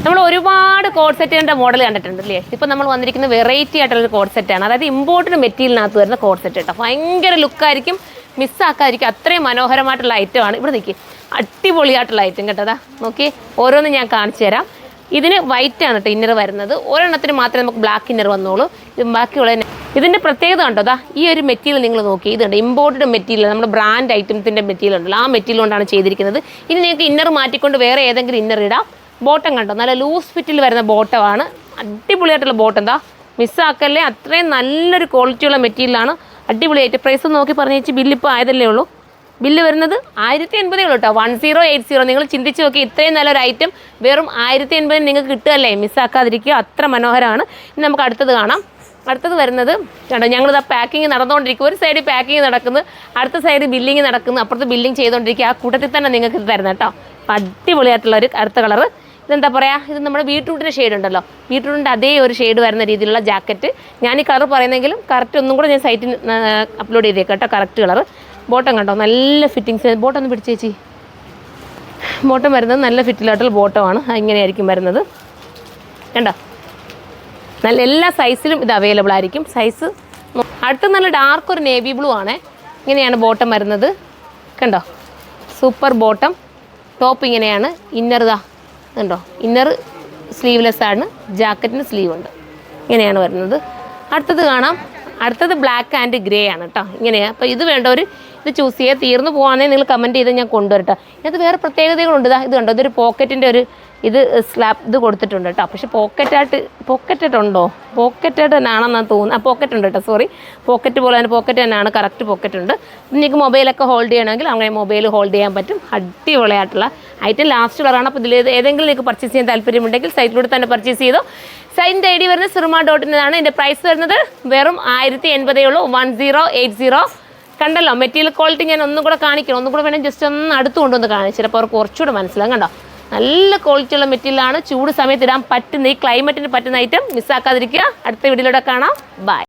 നമ്മൾ ഒരുപാട് കോഡ് സെറ്റിൻ്റെ മോഡൽ കണ്ടിട്ടുണ്ട് അല്ലേ? ഇപ്പോൾ നമ്മൾ വന്നിരിക്കുന്ന വെറൈറ്റി ആയിട്ടുള്ളൊരു കോഡ് സെറ്റാണ്. അതായത് ഇമ്പോർട്ടഡ് മെറ്റീരിയലിനകത്ത് വരുന്ന കോഡ് സെറ്റ് കേട്ടോ. ഭയങ്കര ലുക്കായിരിക്കും, മിസ്സാക്കാതിരിക്കും, അത്രയും മനോഹരമായിട്ടുള്ള ഐറ്റമാണ്. ഇവിടെ നിൽക്കി, അടിപൊളിയായിട്ടുള്ള ഐറ്റം കേട്ടോ. അതാ നോക്കി, ഓരോന്നും ഞാൻ കാണിച്ചു തരാം. ഇതിന് വൈറ്റ് ആണ് കേട്ടോ ഇന്നർ വരുന്നത്. ഒരെണ്ണത്തിന് മാത്രമേ നമുക്ക് ബ്ലാക്ക് ഇന്നർ വന്നോളൂ. ഇത് ബാക്കിയുള്ള ഇതിൻ്റെ പ്രത്യേകത കണ്ടോ, അതാ ഈ ഒരു മെറ്റീരിയൽ നിങ്ങൾ നോക്കി, ഇതുണ്ട് ഇമ്പോർട്ടഡ് മെറ്റീരിയൽ, നമ്മുടെ ബ്രാൻഡ് ഐറ്റംസിൻ്റെ മെറ്റീരിയൽ ഉണ്ടല്ലോ, ആ മെറ്റീരിയൽ കൊണ്ടാണ് ചെയ്തിരിക്കുന്നത്. ഇനി നിങ്ങൾക്ക് ഇന്നർ മാറ്റിക്കൊണ്ട് വേറെ ഏതെങ്കിലും ഇന്നർ ഇടാം. ബോട്ടം കണ്ടോ, നല്ല ലൂസ് ഫിറ്റിൽ വരുന്ന ബോട്ടമാണ്. അടിപൊളിയായിട്ടുള്ള ബോട്ടം എന്താ മിസ്സാക്കല്ലേ, അത്രയും നല്ലൊരു ക്വാളിറ്റിയുള്ള മെറ്റീരിയലാണ്. അടിപൊളിയായിട്ട് പ്രൈസ് നോക്കി പറഞ്ഞു വെച്ച് ബില്ലിപ്പോൾ ആയതല്ലേ ഉള്ളൂ. ബില്ല് വരുന്നത് 1080 ഉള്ളൂ കേട്ടോ, 1080. നിങ്ങൾ ചിന്തിച്ച് നോക്കി, ഇത്രയും നല്ലൊരു ഐറ്റം വെറും 1080 നിങ്ങൾക്ക് കിട്ടുകയല്ലേ, മിസ്സാക്കാതിരിക്കുക, അത്ര മനോഹരമാണ്. ഇനി നമുക്ക് അടുത്തത് കാണാം. അടുത്തത് വരുന്നത് കണ്ടോ, ഞങ്ങളിതാ പാക്കിങ് നടന്നുകൊണ്ടിരിക്കും. ഒരു സൈഡിൽ പാക്കിങ് നടക്കുന്നു, അടുത്ത സൈഡ് ബില്ലിങ് നടക്കുന്നു, അപ്പുറത്ത് ബില്ലിങ് ചെയ്തുകൊണ്ടിരിക്കുക. ആ കൂട്ടത്തിൽ തന്നെ നിങ്ങൾക്ക് ഇത് തരുന്നത് കേട്ടോ. അടിപൊളിയായിട്ടുള്ളൊരു അടുത്ത കളറ്. ഇതെന്താ പറയുക, ഇത് നമ്മുടെ ബീട്രൂട്ടിൻ്റെ ഷെയ്ഡ് ഉണ്ടല്ലോ, ബീട്രൂട്ടിൻ്റെ അതേ ഒരു ഷെയ്ഡ് വരുന്ന രീതിയിലുള്ള ജാക്കറ്റ്. ഞാൻ ഈ കളർ പറയുന്നെങ്കിലും കറക്റ്റ് ഒന്നും കൂടെ ഞാൻ സൈറ്റിൽ അപ്ലോഡ് ചെയ്തേക്കാം കേട്ടോ, കറക്റ്റ് കളർ. ബോട്ടം കണ്ടോ, നല്ല ഫിറ്റിങ്സ്. ബോട്ടം ഒന്ന് പിടിച്ചേച്ചി. ബോട്ടം വരുന്നത് നല്ല ഫിറ്റിലായിട്ടുള്ള ബോട്ടമാണ്. ഇങ്ങനെയായിരിക്കും വരുന്നത് കണ്ടോ. നല്ല എല്ലാ സൈസിലും ഇത് അവൈലബിൾ ആയിരിക്കും. സൈസ് അടുത്ത് നല്ല ഡാർക്ക് ഒരു നേവി ബ്ലൂ ആണ്. ഇങ്ങനെയാണ് ബോട്ടം വരുന്നത് കണ്ടോ, സൂപ്പർ ബോട്ടം. ടോപ്പ് ഇങ്ങനെയാണ്. ഇന്നർ ഇതാ കണ്ടോ, ഇന്നർ സ്ലീവ്ലെസ് ആണ്, ജാക്കറ്റിന് സ്ലീവ് ഉണ്ട്. ഇങ്ങനെയാണ് വരുന്നത്. അടുത്തത് കാണാം. അടുത്തത് ബ്ലാക്ക് ആൻഡ് ഗ്രേ ആണ് കേട്ടോ. ഇങ്ങനെയാണ്. അപ്പോൾ ഇത് വേണ്ടവർ ഇത് ചൂസ് ചെയ്യുക. തീർന്നു പോകുകയാണെങ്കിൽ നിങ്ങൾ കമൻറ്റ് ചെയ്ത് ഞാൻ കൊണ്ടുവരട്ടോ. ഇതിനകത്ത് വേറെ പ്രത്യേകതകളുണ്ട്. ഇത് കണ്ടോ, ഇതൊരു പോക്കറ്റിൻ്റെ ഒരു ഇത് സ്ലാബ് ഇത് കൊടുത്തിട്ടുണ്ട് കേട്ടോ. പക്ഷേ പോക്കറ്റായിട്ടുണ്ടോ, പോക്കറ്റായിട്ട് തന്നെയാണെന്നാണ് തോന്നുന്നത്. പോക്കറ്റ് ഉണ്ട് കേട്ടോ, സോറി, പോക്കറ്റ് പോലെ തന്നെ പോക്കറ്റ് തന്നെയാണ്, കറക്റ്റ് പോക്കറ്റ് ഉണ്ട്. നിങ്ങൾക്ക് മൊബൈലൊക്കെ ഹോൾഡ് ചെയ്യണമെങ്കിൽ അങ്ങനെ മൊബൈൽ ഹോൾഡ് ചെയ്യാൻ പറ്റും. അടിപൊളിയായിട്ടുള്ള ഐറ്റം. ലാസ്റ്റ് കളറാണ്. അപ്പോൾ ഇതിൽ ഏതെങ്കിലും നിങ്ങൾക്ക് പർച്ചേസ് ചെയ്യാൻ താല്പര്യമുണ്ടെങ്കിൽ സൈറ്റിലൂടെ തന്നെ പർച്ചേസ് ചെയ്തോ. സൈറ്റിൻ്റെ ഐ ഡി വരുന്നത് സിർമ.in. ഇതിൻ്റെ പ്രൈസ് വരുന്നത് വെറും 1080 ഉള്ളൂ, 1080. കണ്ടല്ലോ മെറ്റീരിയൽ ക്വാളിറ്റി. ഞാൻ ഒന്നും കൂടെ കാണിക്കണം, ഒന്നും കൂടെ വേണം ജസ്റ്റ് ഒന്ന് അടുത്ത് കൊണ്ടുവന്ന് കാണിച്ചിട്ട് അപ്പോൾ അവർക്ക് കുറച്ചുകൂടെ മനസ്സിലാകും. കണ്ടോ, നല്ല ക്വാളിറ്റിയുള്ള മെറ്റീരിയലാണ്. ചൂട് സമയത്ത് ഇടാൻ പറ്റുന്ന, ഈ ക്ലൈമറ്റിന് പറ്റുന്ന ഐറ്റം. മിസ്സാക്കാതിരിക്കുക. അടുത്ത വീഡിയോയിലൂടെ കാണാം. ബൈ.